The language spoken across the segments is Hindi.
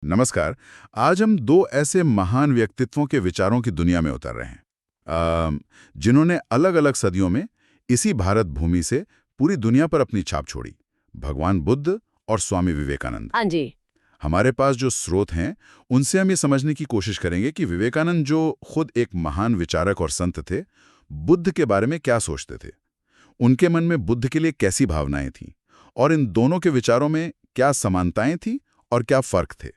नमस्कार। आज हम दो ऐसे महान व्यक्तित्वों के विचारों की दुनिया में उतर रहे हैं जिन्होंने अलग-अलग सदियों में इसी भारत भूमि से पूरी दुनिया पर अपनी छाप छोड़ी। भगवान बुद्ध और स्वामी विवेकानंद। हाँ जी। हमारे पास जो स्रोत हैं उनसे हम ये समझने की कोशिश करेंगे कि विवेकानंद जो खुद एक महान विचारक और संत थे, बुद्ध के बारे में क्या सोचते थे, उनके मन में बुद्ध के लिए कैसी भावनाएं थीं और इन दोनों के विचारों में क्या समानताएं थीं और क्या फर्क थे।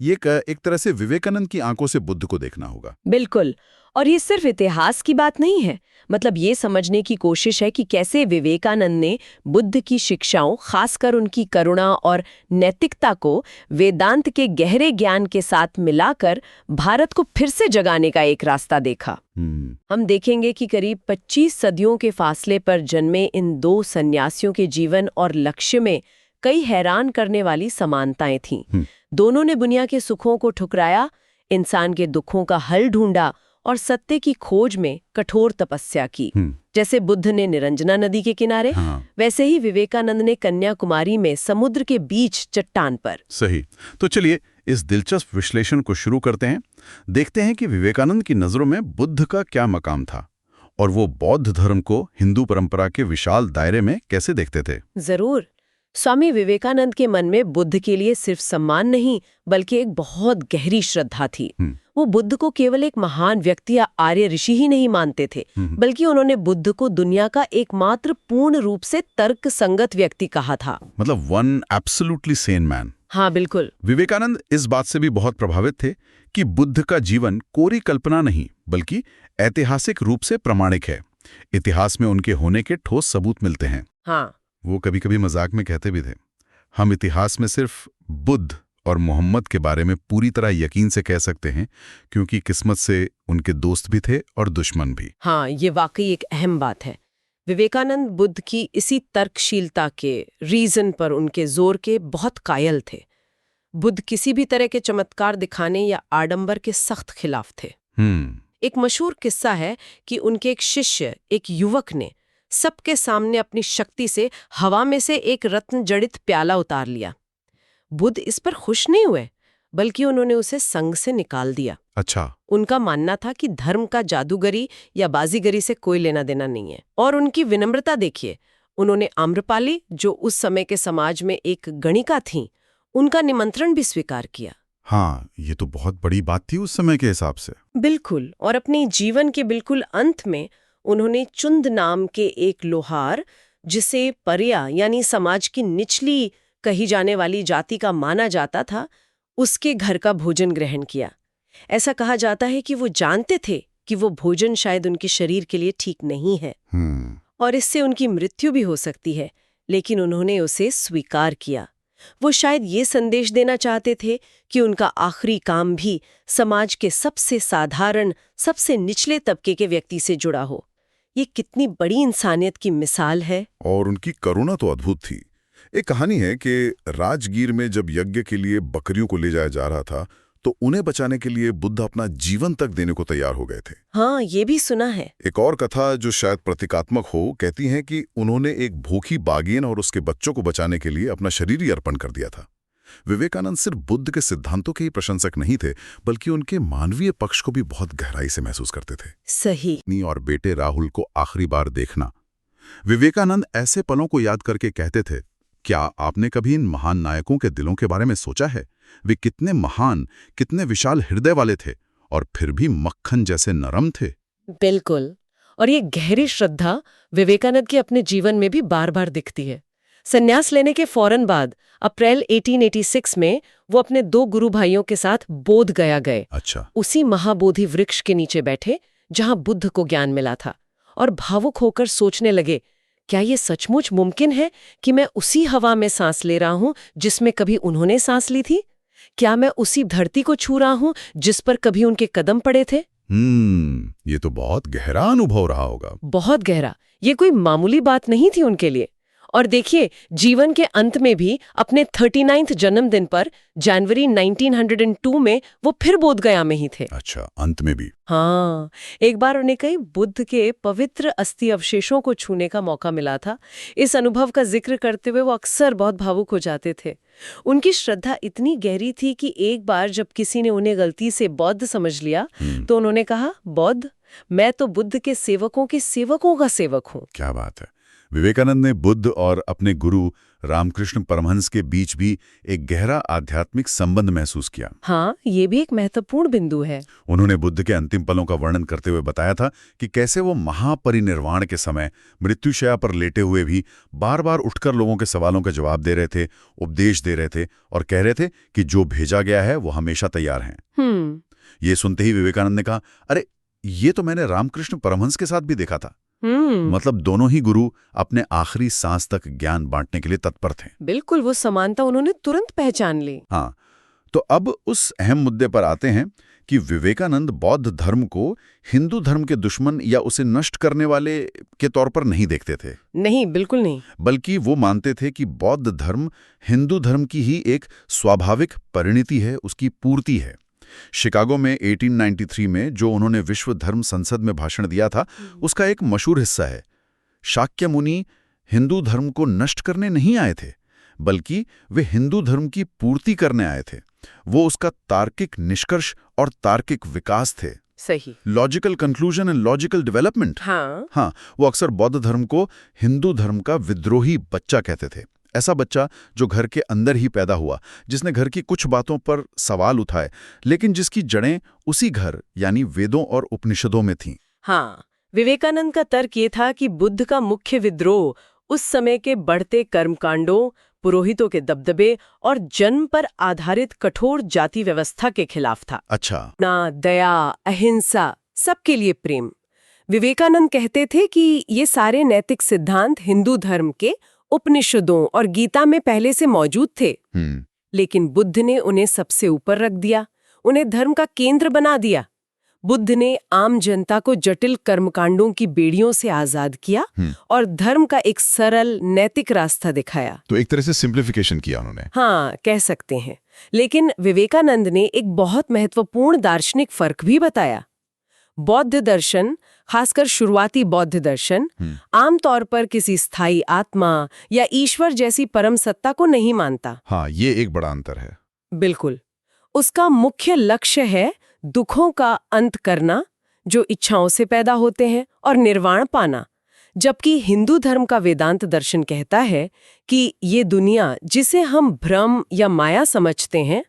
ये एक तरह से विवेकानंद की आंखों से बुद्ध को देखना होगा। बिल्कुल। और ये सिर्फ इतिहास की बात नहीं है, मतलब ये समझने की कोशिश है कि कैसे विवेकानंद ने बुद्ध की शिक्षाओं, खासकर उनकी करुणा और नैतिकता को वेदांत के गहरे ज्ञान के साथ मिलाकर भारत को फिर से जगाने का एक रास्ता देखा। हम देखेंगे कि करीब 25 सदियों के फासले पर जन्मे इन दो सन्यासियों के जीवन और लक्ष्य में कई हैरान करने वाली समानताएं थीं। दोनों ने दुनिया के सुखों को ठुकराया, इंसान के दुखों का हल ढूंढा और सत्य की खोज में कठोर तपस्या की। जैसे बुद्ध ने निरंजना नदी के किनारे, वैसे ही विवेकानंद ने कन्याकुमारी में समुद्र के बीच चट्टान पर। सही। तो चलिए इस दिलचस्प विश्लेषण को शुरू करते हैं। देखते हैं कि विवेकानंद की नजरों में बुद्ध का क्या मकाम था और वो बौद्ध धर्म को हिंदू परंपरा के विशाल दायरे में कैसे देखते थे। जरूर। स्वामी विवेकानंद के मन में बुद्ध के लिए सिर्फ सम्मान नहीं, बल्कि एक बहुत गहरी श्रद्धा थी। वो बुद्ध को केवल एक महान व्यक्ति या आर्य ऋषि ही नहीं मानते थे, बल्कि उन्होंने बुद्ध को दुनिया का एकमात्र पूर्ण रूप से तर्क संगत व्यक्ति कहा था। मतलब वन एब्सोल्युटली सेन मैन। हाँ बिल्कुल। विवेकानंद इस बात से भी बहुत प्रभावित थे कि बुद्ध का जीवन कोरी कल्पना नहीं, बल्कि ऐतिहासिक रूप से प्रमाणिक है। इतिहास में उनके होने के ठोस सबूत मिलते हैं। हाँ। वो कभी कभी मजाक में कहते भी थे, हम इतिहास में सिर्फ बुद्ध और मोहम्मद के बारे में पूरी तरह यकीन से कह सकते हैं, क्योंकि किस्मत से उनके दोस्त भी थे और दुश्मन भी। हाँ, ये वाकई एक अहम बात है। विवेकानंद बुद्ध की इसी तर्कशीलता के रीजन पर उनके जोर के बहुत कायल थे। बुद्ध किसी भी तरह के चमत्कार दिखाने या आडंबर के सख्त खिलाफ थे। एक मशहूर किस्सा है कि उनके एक शिष्य, एक युवक ने सबके सामने अपनी शक्ति से हवा में से एक रत्न जड़ित प्याला उतार लिया। बुद्ध इस पर खुश नहीं हुए, बल्कि उन्होंने उसे संग से निकाल दिया। अच्छा। उनका मानना था कि धर्म का जादूगरी या बाजीगरी से कोई लेना देना नहीं है। और उनकी विनम्रता देखिए, उन्होंने आम्रपाली, जो उस समय के समाज में एक गणिका थीं, उनका निमंत्रण भी स्वीकार किया। हाँ, ये तो बहुत बड़ी बात थी उस समय के हिसाब से। बिल्कुल। और अपने जीवन के बिल्कुल अंत में उन्होंने चुंद नाम के एक लोहार, जिसे परिया यानी समाज की निचली कही जाने वाली जाति का माना जाता था, उसके घर का भोजन ग्रहण किया। ऐसा कहा जाता है कि वो जानते थे कि वो भोजन शायद उनके शरीर के लिए ठीक नहीं है और इससे उनकी मृत्यु भी हो सकती है, लेकिन उन्होंने उसे स्वीकार किया। वो शायद ये संदेश देना चाहते थे कि उनका आखिरी काम भी समाज के सबसे साधारण, सबसे निचले तबके के व्यक्ति से जुड़ा हो। ये कितनी बड़ी इंसानियत की मिसाल है। और उनकी करुणा तो अद्भुत थी। एक कहानी है कि राजगीर में जब यज्ञ के लिए बकरियों को ले जाया जा रहा था, तो उन्हें बचाने के लिए बुद्ध अपना जीवन तक देने को तैयार हो गए थे। हाँ, ये भी सुना है। एक और कथा जो शायद प्रतीकात्मक हो, कहती है कि उन्होंने एक भूखी बाघिन और उसके बच्चों को बचाने के लिए अपना शरीर ही अर्पण कर दिया था। विवेकानंद सिर्फ बुद्ध के सिद्धांतों के ही प्रशंसक नहीं थे, बल्कि उनके मानवीय पक्ष को भी बहुत गहराई से महसूस करते थे। सही। पत्नी और बेटे राहुल को आखिरी बार देखना। विवेकानंद ऐसे पलों को याद करके कहते थे, क्या आपने कभी इन महान नायकों के दिलों के बारे में सोचा है? वे कितने महान, कितने विशाल हृदय वाले थे और फिर भी मक्खन जैसे नरम थे। बिल्कुल। और ये गहरी श्रद्धा विवेकानंद के अपने जीवन में भी बार बार दिखती है। संन्यास लेने के फौरन बाद अप्रैल 1886 में वो अपने 2 गुरु भाइयों के साथ बोध गया गए। अच्छा। उसी महाबोधि वृक्ष के नीचे बैठे जहां बुद्ध को ज्ञान मिला था, और भावुक होकर सोचने लगे, क्या ये सचमुच मुमकिन है कि मैं उसी हवा में सांस ले रहा हूं जिसमें कभी उन्होंने सांस ली थी? क्या मैं उसी धरती को छू रहा हूं जिस पर कभी उनके कदम पड़े थे? ये तो बहुत गहरा अनुभव रहा होगा। बहुत गहरा। ये कोई मामूली बात नहीं थी उनके लिए। और देखिए, जीवन के अंत में भी अपने 39th जन्मदिन पर जनवरी 1902 में वो फिर बोधगया में ही थे। अच्छा, अंत में भी। हाँ, एक बार उन्हें कई बुद्ध के पवित्र अस्थि अवशेषों को छूने का मौका मिला था। इस अनुभव का जिक्र करते हुए वो अक्सर बहुत भावुक हो जाते थे। उनकी श्रद्धा इतनी गहरी थी कि एक बार जब किसी ने उन्हें गलती से बौद्ध समझ लिया तो उन्होंने कहा, बौद्ध, मैं तो बुद्ध के सेवकों का सेवक हूँ। क्या बात है। विवेकानंद ने बुद्ध और अपने गुरु रामकृष्ण परमहंस के बीच भी एक गहरा आध्यात्मिक संबंध महसूस किया। हाँ, ये भी एक महत्वपूर्ण बिंदु है। उन्होंने बुद्ध के अंतिम पलों का वर्णन करते हुए बताया था कि कैसे वो महापरिनिर्वाण के समय मृत्युशैया पर लेटे हुए भी बार बार उठकर लोगों के सवालों का जवाब दे रहे थे, उपदेश दे रहे थे और कह रहे थे कि जो भेजा गया है वो हमेशा तैयार हैं। ये सुनते ही विवेकानंद ने कहा, अरे ये तो मैंने रामकृष्ण परमहंस के साथ भी देखा था। मतलब दोनों ही गुरु अपने आखिरी सांस तक ज्ञान बांटने के लिए तत्पर थे। बिल्कुल, वो समानता उन्होंने तुरंत पहचान ली। हाँ, तो अब उस अहम मुद्दे पर आते हैं कि विवेकानंद बौद्ध धर्म को हिंदू धर्म के दुश्मन या उसे नष्ट करने वाले के तौर पर नहीं देखते थे। नहीं, बिल्कुल नहीं। बल्कि वो मानते थे कि बौद्ध धर्म हिंदू धर्म की ही एक स्वाभाविक परिणति है, उसकी पूर्ति है। शिकागो में 1893 में जो उन्होंने विश्व धर्म संसद में भाषण दिया था, उसका एक मशहूर हिस्सा है, शाक्य मुनि हिंदू धर्म को नष्ट करने नहीं आए थे, बल्कि वे हिंदू धर्म की पूर्ति करने आए थे। वो उसका तार्किक निष्कर्ष और तार्किक विकास थे। सही। Logical conclusion and logical development. हाँ, वो अक्सर बौद्ध धर्म को हिंदू धर्म का विद्रोही बच्चा कहते थे। ऐसा बच्चा जो घर के अंदर ही पैदा हुआ, जिसने घर की कुछ बातों पर सवाल उठाए, लेकिन जिसकी जड़ें उसी घर यानी वेदों और उपनिषदों में थीं। हाँ, विवेकानंद का तर्क ये था कि बुद्ध का मुख्य विद्रोह उस समय के बढ़ते कर्मकांडों, पुरोहितों के दबदबे और जन्म पर आधारित कठोर जाति व्यवस्था के खिलाफ था। अच्छा। ना, दया, अहिंसा, सबके लिए प्रेम। विवेकानंद कहते थे कि ये सारे नैतिक सिद्धांत हिंदू धर्म के उपनिषदों और गीता में पहले से मौजूद थे, लेकिन बुद्ध ने उन्हें सबसे ऊपर रख दिया, उन्हें धर्म का केंद्र बना दिया। बुद्ध ने आम जनता को जटिल कर्मकांडों की बेड़ियों से आजाद किया और धर्म का एक सरल नैतिक रास्ता दिखाया। तो एक तरह से सिंप्लीफिकेशन किया उन्होंने। हाँ, कह सकते हैं। लेकिन विवेकानंद ने एक बहुत महत्वपूर्ण दार्शनिक फर्क भी बताया। बौद्ध दर्शन, खासकर शुरुआती बौद्ध दर्शन, आमतौर पर किसी स्थायी आत्मा या ईश्वर जैसी परम सत्ता को नहीं मानता। हाँ, ये एक बड़ा अंतर है। बिल्कुल। उसका मुख्य लक्ष्य है दुखों का अंत करना, जो इच्छाओं से पैदा होते हैं, और निर्वाण पाना। जबकि हिंदू धर्म का वेदांत दर्शन कहता है कि ये दुनिया जिसे हम भ्रम या माया समझते हैं,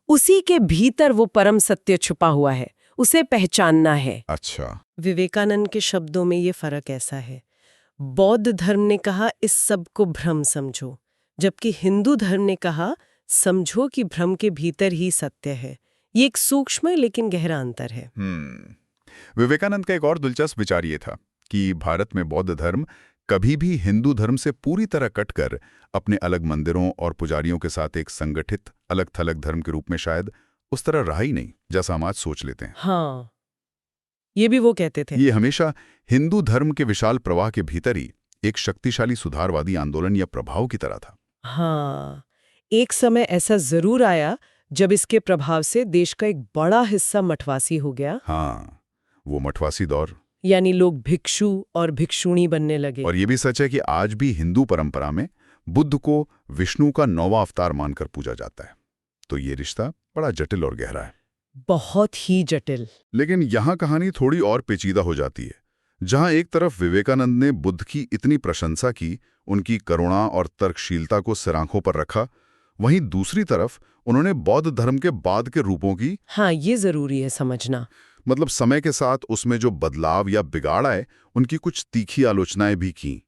उसी के भीतर वो परम सत्य छुपा हुआ है, उसे पहचानना है। अच्छा। विवेकानंद के शब्दों में ये फर्क ऐसा है, बौद्ध धर्म ने कहा इस सब को भ्रम समझो, जबकि हिंदू धर्म ने कहा समझो कि भ्रम के भीतर ही सत्य है। ये एक सूक्ष्म लेकिन गहरा अंतर है। विवेकानंद का एक और दिलचस्प विचार ये था कि भारत में बौद्ध धर्म कभी भी हिंदू धर्म से पूरी तरह कटकर अपने अलग मंदिरों और पुजारियों के साथ एक संगठित अलग थलग धर्म के रूप में शायद उस तरह रहा ही नहीं, जैसा हम आज सोच लेते हैं। हाँ, ये भी वो कहते थे। ये हमेशा हिंदू धर्म के विशाल प्रवाह के भीतर ही एक शक्तिशाली सुधारवादी आंदोलन या प्रभाव की तरह था। हाँ, एक समय ऐसा जरूर आया जब इसके प्रभाव से देश का एक बड़ा हिस्सा मठवासी हो गया। हाँ, वो मठवासी दौर, यानी लोग भिक्षु और भिक्षुणी बनने लगे। और ये भी सच है कि आज भी हिंदू परंपरा में बुद्ध को विष्णु का 9वां अवतार मानकर पूजा जाता है। तो ये रिश्ता बड़ा जटिल और गहरा है, बहुत ही जटिल। लेकिन यहाँ कहानी थोड़ी और पेचीदा हो जाती है। जहाँ एक तरफ विवेकानंद ने बुद्ध की इतनी प्रशंसा की, उनकी करुणा और तर्कशीलता को सिरांखों पर रखा, वहीं दूसरी तरफ उन्होंने बौद्ध धर्म के बाद के रूपों की, हाँ, ये जरूरी है समझना, मतलब समय के साथ उसमें जो बदलाव या बिगाड़ आए, उनकी कुछ तीखी आलोचनाएं भी की।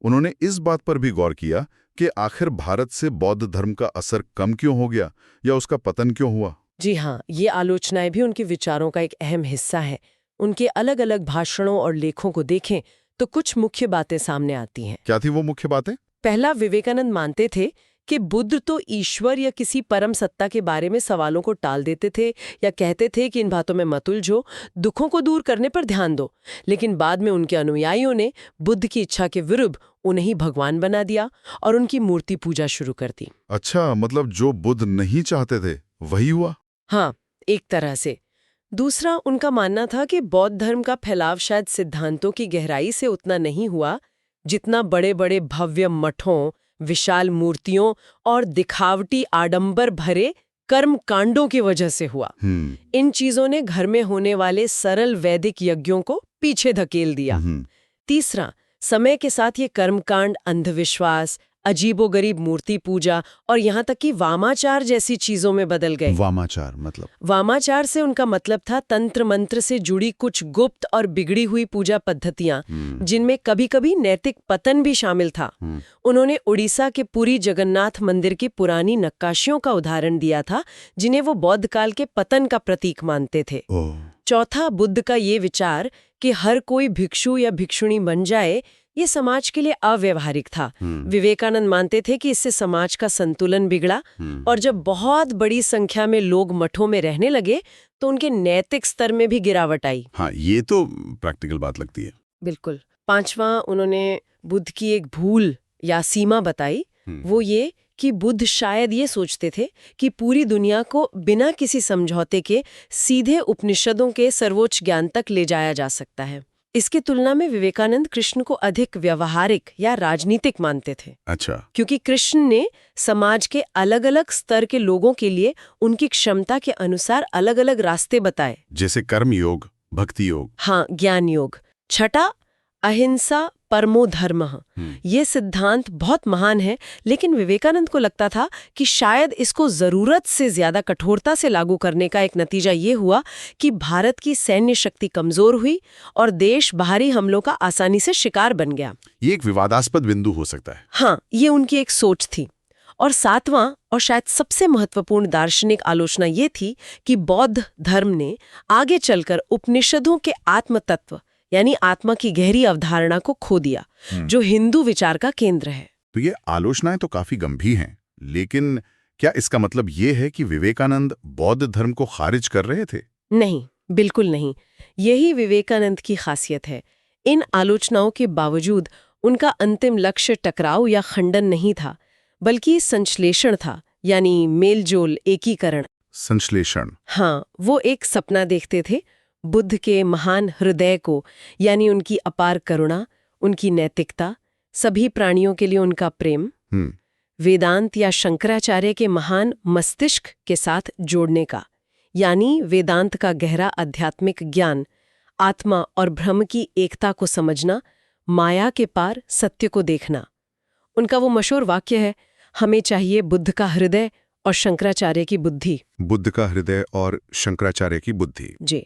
उन्होंने इस बात पर भी गौर किया कि आखिर भारत से बौद्ध धर्म का असर कम क्यों हो गया या उसका पतन क्यों हुआ। जी हाँ, ये आलोचनाएं भी उनके विचारों का एक अहम हिस्सा है। उनके अलग अलग भाषणों और लेखों को देखें तो कुछ मुख्य बातें सामने आती हैं। क्या थी वो मुख्य बातें? पहला, विवेकानंद मानते थे कि बुद्ध तो ईश्वर या किसी परम सत्ता के बारे में सवालों को टाल देते थे या कहते थे कि इन बातों में मत उलझो, दुखों को दूर करने पर ध्यान दो। लेकिन बाद में उनके अनुयायियों ने बुद्ध की इच्छा के विरुद्ध उन्हें ही भगवान बना दिया और उनकी मूर्ति पूजा शुरू कर दी। अच्छा, मतलब जो बुद्ध नहीं चाहते थे वही हुआ। हाँ, एक तरह से। दूसरा, उनका मानना था कि बौद्ध धर्म का फैलाव शायद सिद्धांतों की गहराई से उतना नहीं हुआ जितना बड़े बड़े भव्य मठों, विशाल मूर्तियों और दिखावटी आडंबर भरे कर्म कांडों की वजह से हुआ। इन चीजों ने घर में होने वाले सरल वैदिक यज्ञों को पीछे धकेल दिया। तीसरा, समय के साथ ये कर्मकांड अंधविश्वास, अजीबोगरीब मूर्ति पूजा और यहाँ तक कि वामाचार जैसी चीजों में बदल गए। वामाचार मतलब? वामाचार से उनका मतलब था तंत्र मंत्र से जुड़ी कुछ गुप्त और बिगड़ी हुई पूजा पद्धतियां, जिनमें कभी-कभी नैतिक पतन भी शामिल था। उन्होंने उड़ीसा के पुरी जगन्नाथ मंदिर की पुरानी नक्काशियों का उदाहरण दिया था, जिन्हें वो बौद्ध काल के पतन का प्रतीक मानते थे। चौथा, बुद्ध का ये विचार कि हर कोई भिक्षु या भिक्षुणी बन जाए, ये समाज के लिए अव्यवहारिक था। विवेकानंद मानते थे कि इससे समाज का संतुलन बिगड़ा और जब बहुत बड़ी संख्या में लोग मठों में रहने लगे तो उनके नैतिक स्तर में भी गिरावट आई। हाँ, ये तो प्रैक्टिकल बात लगती है। बिल्कुल। पांचवा, उन्होंने बुद्ध की एक भूल या सीमा बताई, वो ये कि बुद्ध शायद ये सोचते थे कि पूरी दुनिया को बिना किसी समझौते के सीधे उपनिषदों के सर्वोच्च ज्ञान तक ले जाया जा सकता है। इसकी तुलना में विवेकानंद कृष्ण को अधिक व्यवहारिक या राजनीतिक मानते थे। अच्छा। क्योंकि कृष्ण ने समाज के अलग-अलग स्तर के लोगों के लिए उनकी क्षमता के अनुसार अलग-अलग रास्ते बताए, जैसे कर्म योग, भक्ति योग। हाँ, ज्ञान योग। छठा, अहिंसा परमो धर्मः। ये सिद्धांत बहुत महान है, लेकिन विवेकानंद को लगता था कि शायद इसको जरूरत से ज्यादा कठोरता से लागू करने का एक नतीजा ये हुआ कि भारत की सैन्य शक्ति कमजोर हुई और देश बाहरी हमलों का आसानी से शिकार बन गया। ये एक विवादास्पद बिंदु हो सकता है। हाँ, ये उनकी एक सोच थी। और सातवां और शायद सबसे महत्वपूर्ण दार्शनिक आलोचना ये थी कि बौद्ध धर्म ने आगे चलकर उपनिषदों के आत्म तत्व यानी आत्मा की गहरी अवधारणा को खो दिया, जो हिंदू विचार का केंद्र है। तो ये आलोचनाएं तो काफी गंभीर हैं, लेकिन क्या इसका मतलब ये है कि विवेकानंद बौद्ध धर्म को खारिज कर रहे थे? नहीं, बिल्कुल नहीं। यही विवेकानंद की खासियत है। इन आलोचनाओं के बावजूद उनका अंतिम लक्ष्य टकराव या खंडन नहीं था, बल्कि संश्लेषण था, यानी मेलजोल, एकीकरण। संश्लेषण? हाँ, वो एक सपना देखते थे बुद्ध के महान हृदय को, यानी उनकी अपार करुणा, उनकी नैतिकता, सभी प्राणियों के लिए उनका प्रेम, वेदांत या शंकराचार्य के महान मस्तिष्क के साथ जोड़ने का, यानी वेदांत का गहरा आध्यात्मिक ज्ञान, आत्मा और ब्रह्म की एकता को समझना, माया के पार सत्य को देखना। उनका वो मशहूर वाक्य है, हमें चाहिए बुद्ध का हृदय और शंकराचार्य की बुद्धि। बुद्ध का हृदय और शंकराचार्य की बुद्धि। जी।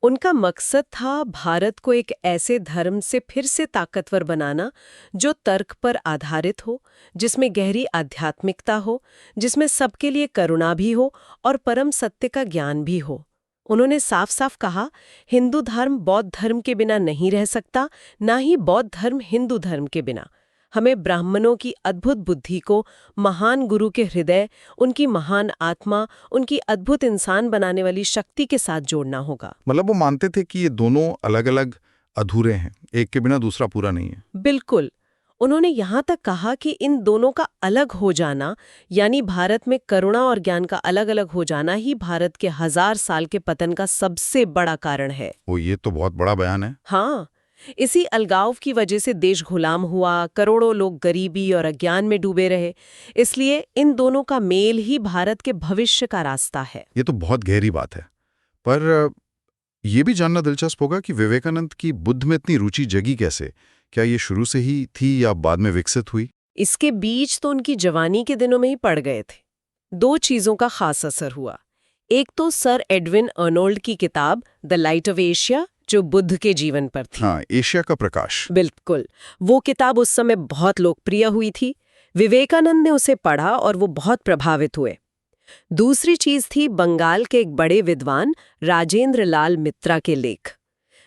उनका मकसद था भारत को एक ऐसे धर्म से फिर से ताकतवर बनाना जो तर्क पर आधारित हो, जिसमें गहरी आध्यात्मिकता हो, जिसमें सबके लिए करुणा भी हो और परम सत्य का ज्ञान भी हो। उन्होंने साफ साफ कहा, हिंदू धर्म बौद्ध धर्म के बिना नहीं रह सकता, ना ही बौद्ध धर्म हिंदू धर्म के बिना। हमें ब्राह्मणों की अद्भुत बुद्धि को महान गुरु के हृदय, उनकी महान आत्मा, उनकी अद्भुत इंसान बनाने वाली शक्ति के साथ जोड़ना होगा। मतलब वो मानते थे कि ये दोनों अलग अलग अधूरे हैं, एक के बिना दूसरा पूरा नहीं है। बिल्कुल। उन्होंने यहाँ तक कहा कि इन दोनों का अलग हो जाना, यानी भारत में करुणा और ज्ञान का अलग अलग हो जाना ही भारत के 1000 साल के पतन का सबसे बड़ा कारण है। वो ये तो बहुत बड़ा बयान है। हाँ, इसी अलगाव की वजह से देश गुलाम हुआ, करोड़ों लोग गरीबी और अज्ञान में डूबे रहे। इसलिए इन दोनों का मेल ही भारत के भविष्य का रास्ता है। ये तो बहुत गहरी बात है, पर यह भी जानना दिलचस्प होगा कि विवेकानंद की बुद्ध में इतनी रुचि जगी कैसे? क्या ये शुरू से ही थी या बाद में विकसित हुई? इसके बीज तो उनकी जवानी के दिनों में ही पड़ गए थे। 2 चीजों का खास असर हुआ। एक तो सर एडविन अर्नोल्ड की किताब द लाइट ऑफ एशिया, जो बुद्ध के जीवन पर थी। हाँ, एशिया का प्रकाश। बिल्कुल। वो किताब उस समय बहुत लोकप्रिय हुई थी। विवेकानंद ने उसे पढ़ा और वो बहुत प्रभावित हुए। दूसरी चीज थी बंगाल के एक बड़े विद्वान राजेंद्र लाल मित्रा के लेख।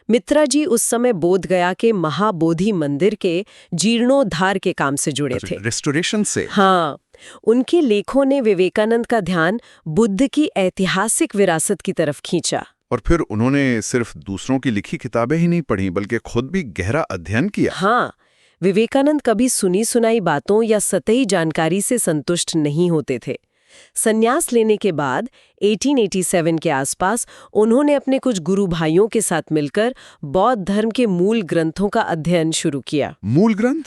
मित्रा जी उस समय बोधगया के महाबोधि मंदिर के जीर्णोद्धार के काम से जुड़े थे। रेस्टोरेशन से? हाँ, उनके लेखों ने विवेकानंद का ध्यान बुद्ध की ऐतिहासिक विरासत की तरफ खींचा। और फिर उन्होंने सिर्फ दूसरों की लिखी किताबें ही नहीं पढ़ी, बल्कि खुद भी गहरा अध्ययन किया। हाँ, विवेकानंद कभी सुनी सुनाई बातों या सतही जानकारी से संतुष्ट नहीं होते थे। संन्यास लेने के बाद 1887 के आसपास उन्होंने अपने कुछ गुरु भाइयों के साथ मिलकर बौद्ध धर्म के मूल ग्रंथों का अध्ययन शुरू किया। मूल ग्रंथ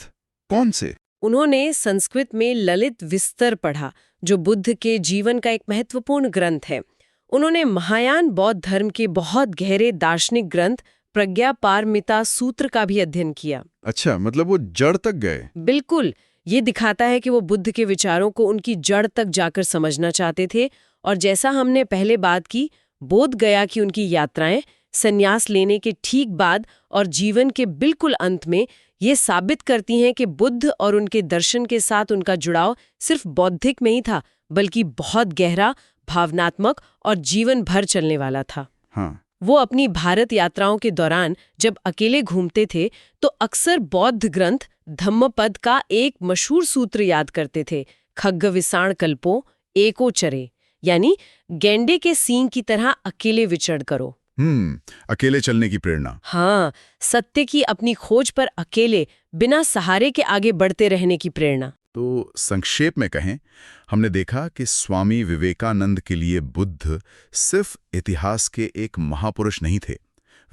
कौन से? उन्होंने संस्कृत में ललित विस्तर पढ़ा, जो बुद्ध के जीवन का एक महत्वपूर्ण ग्रंथ है। उन्होंने महायान बौद्ध धर्म के बहुत गहरे दार्शनिक ग्रंथ प्रज्ञापारमिता सूत्र का भी अध्ययन किया। अच्छा, मतलब वो जड़ तक गए। बिल्कुल, ये दिखाता है कि वो बुद्ध के विचारों को उनकी जड़ तक जाकर समझना चाहते थे। और जैसा हमने पहले बात की, बोधगया की उनकी यात्राएं संन्यास लेने के ठीक बाद और जीवन के बिल्कुल अंत में ये साबित करती हैं कि बुद्ध और उनके दर्शन के साथ उनका जुड़ाव सिर्फ बौद्धिक में ही था, बल्कि बहुत गहरा, भावनात्मक और जीवन भर चलने वाला था। हाँ। वो अपनी भारत यात्राओं के दौरान जब अकेले घूमते थे तो अक्सर बौद्ध ग्रंथ धम्मपद का एक मशहूर सूत्र याद करते थे, खग्गविसाण कल्पो एको चरे, यानी गेंडे के सींग की तरह अकेले विचरण करो। अकेले चलने की प्रेरणा। हाँ, सत्य की अपनी खोज पर अकेले बिना सहारे के आगे बढ़ते रहने की प्रेरणा। तो संक्षेप में कहें, हमने देखा कि स्वामी विवेकानंद के लिए बुद्ध सिर्फ इतिहास के एक महापुरुष नहीं थे।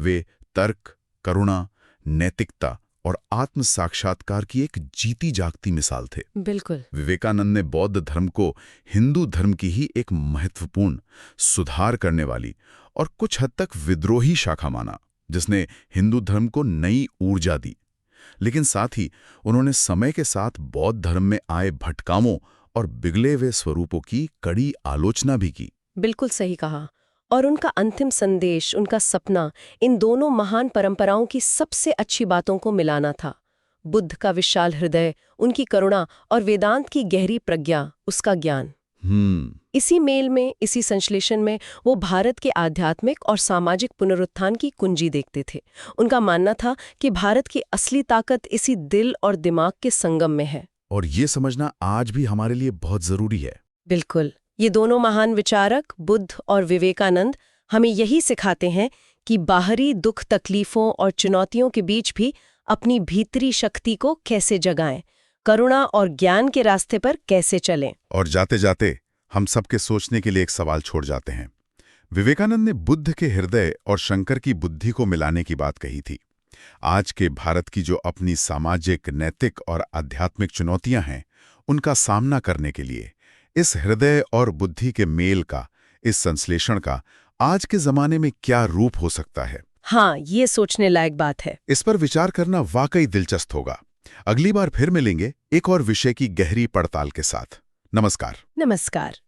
वे तर्क, करुणा, नैतिकता और आत्म साक्षात्कार की एक जीती जागती मिसाल थे। बिल्कुल। विवेकानंद ने बौद्ध धर्म को हिंदू धर्म की ही एक महत्वपूर्ण, सुधार करने वाली और कुछ हद तक विद्रोही शाखा माना, जिसने हिंदू धर्म को नई ऊर्जा दी। लेकिन साथ ही उन्होंने समय के साथ बौद्ध धर्म में आए भटकामों और बिगड़े हुए स्वरूपों की कड़ी आलोचना भी की। बिल्कुल सही कहा। और उनका अंतिम संदेश, उनका सपना, इन दोनों महान परंपराओं की सबसे अच्छी बातों को मिलाना था। बुद्ध का विशाल हृदय, उनकी करुणा और वेदांत की गहरी प्रज्ञा, उसका ज्ञान। इसी मेल में, इसी संश्लेषण में वो भारत के आध्यात्मिक और सामाजिक पुनरुत्थान की कुंजी देखते थे। उनका मानना था कि भारत की असली ताकत इसी दिल और दिमाग के संगम में है। और ये समझना आज भी हमारे लिए बहुत जरूरी है। बिल्कुल। ये दोनों महान विचारक, बुद्ध और विवेकानंद, हमें यही सिखाते हैं कि बाहरी दुख तकलीफों और चुनौतियों के बीच भी अपनी भीतरी शक्ति को कैसे जगाएं, करुणा और ज्ञान के रास्ते पर कैसे चलें। और जाते जाते हम सबके सोचने के लिए एक सवाल छोड़ जाते हैं। विवेकानंद ने बुद्ध के हृदय और शंकर की बुद्धि को मिलाने की बात कही थी। आज के भारत की जो अपनी सामाजिक, नैतिक और आध्यात्मिक चुनौतियां हैं, उनका सामना करने के लिए इस हृदय और बुद्धि के मेल का, इस संश्लेषण का आज के जमाने में क्या रूप हो सकता है? हाँ, ये सोचने लायक बात है। इस पर विचार करना वाकई दिलचस्प होगा। अगली बार फिर मिलेंगे एक और विषय की गहरी पड़ताल के साथ। नमस्कार। नमस्कार।